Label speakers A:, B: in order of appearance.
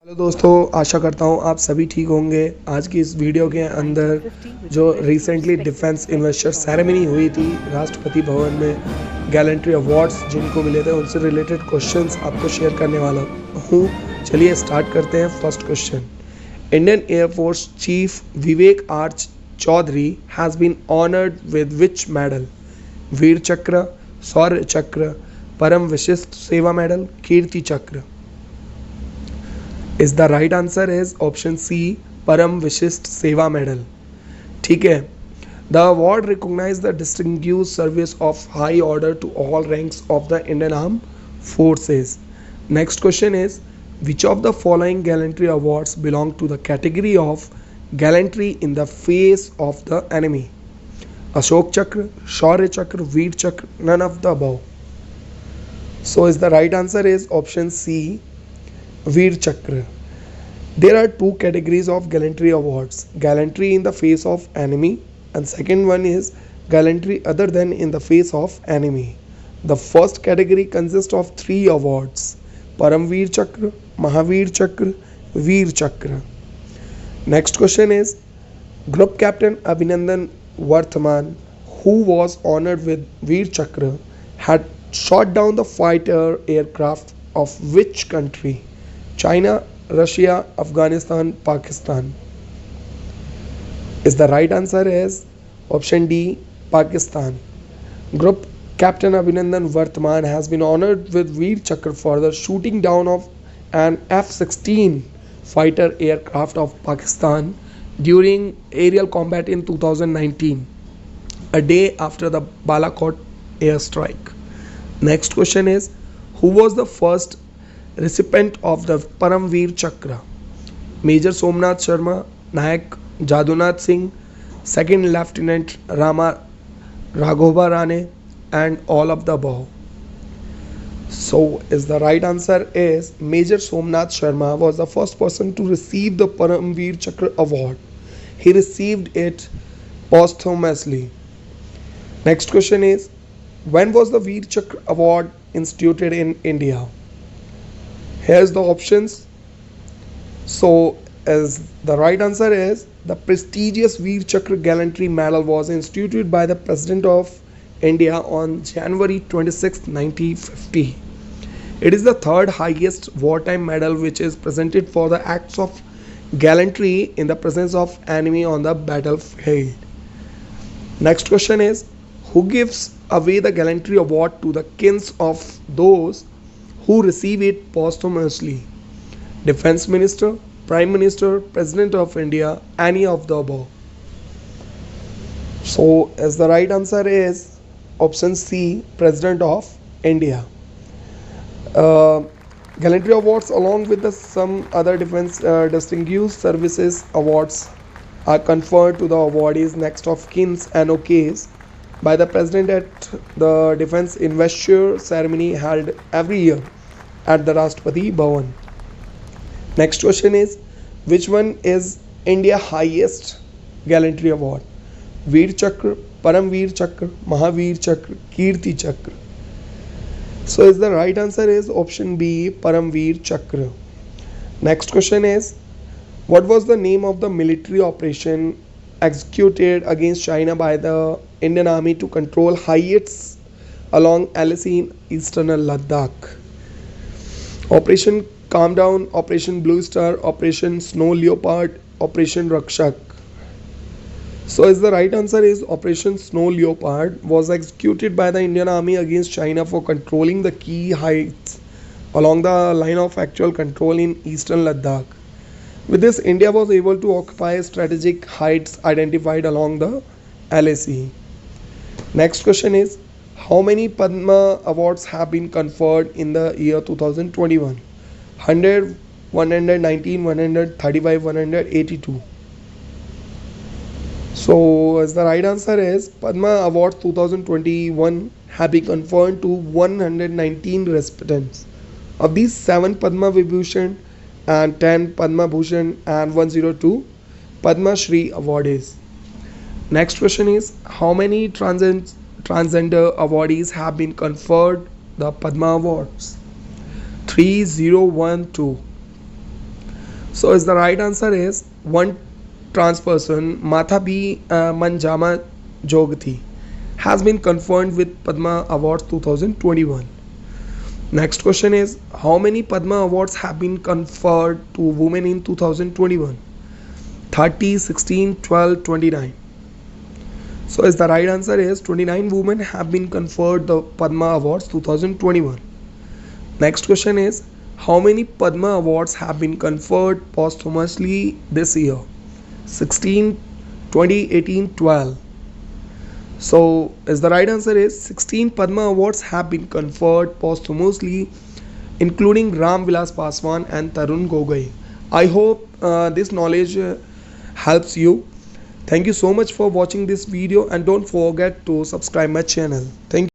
A: Hello दोस्तों, आशा करता हूँ आप सभी ठीक होंगे। आज की इस वीडियो के अंदर जो रिसेंटली डिफेंस इन्वेस्टर सेरेमनी हुई थी राष्ट्रपति भवन में, गैलेंट्री अवार्ड्स जिनको मिले थे, उनसे रिलेटेड क्वेश्चंस आपको शेयर करने वाला हूँ। चलिए स्टार्ट करते हैं। First question, Indian air force chief Vivek R Chaudhari has been honoured with which medal? Vir Chakra, Shaurya Chakra, Param Vishisht Seva medal, Kirti Chakra. Is the right answer is option C, Param Vishisht Seva medal. ठीक है। The award recognise the distinguished service of high order to all ranks of the Indian arm forces. Next question is, which of the following gallantry awards belong to the category of gallantry in the face of the enemy? Ashok Chakra, Shaurya Chakra, Vir Chakra, none of the above. So is the right answer is option C, Veer Chakra. There are two categories of gallantry awards: gallantry in the face of enemy, and second one is gallantry other than in the face of enemy. The first category consists of three awards: Paramveer Chakra, Mahavir Chakra, Veer Chakra. Next question is, Group Captain Abhinandan Varthaman, who was honored with Veer Chakra, had shot down the fighter aircraft of which country? China, Russia, Afghanistan, Pakistan. Is the right answer is option D, Pakistan. Group Captain Abhinandan Varthaman has been honored with Veer Chakra for the shooting down of an F-16 fighter aircraft of Pakistan during aerial combat in 2019, a day after the Balakot airstrike. Next question is, who was the first recipient of the Paramveer Chakra? Major Somnath Sharma, Nayak Jadunath Singh, Second Lieutenant Rama Raghova Rane, and all of the above. So is the right answer is Major Somnath Sharma was the first person to receive the Paramveer Chakra award. He received it posthumously. Next question is, when was the Veer Chakra award instituted in India? Here's the options. So as the right answer is, the prestigious Veer Chakra Gallantry Medal was instituted by the President of India on January 26, 1950. It is the third highest wartime medal which is presented for the acts of gallantry in the presence of enemy on the battlefield. Next question is, who gives away the gallantry award to the kins of those who receive it posthumously? Defense Minister, Prime Minister, President of India, any of the above. So as the right answer is option C, President of India. uh, Gallantry awards along with some other defense distinguished services awards are conferred to the awardees next of kins and OKs by the President at the Defense Investiture ceremony held every year at the Rashtrapati Bhavan. Next question is, which one is India highest gallantry award? Veer Chakra, Paramveer Chakra, Mahavir Chakra, Kirti Chakra. So is the right answer is option B, Paramveer Chakra. Next question is, what was the name of the military operation executed against China by the Indian Army to control heights along LAC in eastern Ladakh? Operation Calm Down, Operation Blue Star, Operation Snow Leopard, Operation Rakshak. So is the right answer is Operation Snow Leopard was executed by the Indian Army against China for controlling the key heights along the line of actual control in eastern Ladakh. With this, India was able to occupy strategic heights identified along the LAC. Next question is, how many Padma awards have been conferred in the year 2021? 100, 119, 135, 182. So as the right answer is, Padma Awards 2021 have been conferred to 119 recipients. Of these, 7 Padma Vibhushan and 10 Padma Bhushan and 102 Padma Shri awardees. Next question is, how many transgender awardees have been conferred the Padma Awards? 3012. So is the right answer is one trans person, Mathabi Manjama Jogati, has been conferred with Padma Awards 2021. Next question is how many Padma Awards have been conferred to women in 2021? 30, 16, 12, 29. So is the right answer is 29 women have been conferred the Padma Awards 2021. Next question is how many Padma Awards have been conferred posthumously this year? 16, 20, 18, 12. So is the right answer is 16 Padma Awards have been conferred posthumously, including Ram Vilas Paswan and Tarun Gogoi. I hope this knowledge helps you. Thank you so much for watching this video and don't forget to subscribe my channel. Thank you.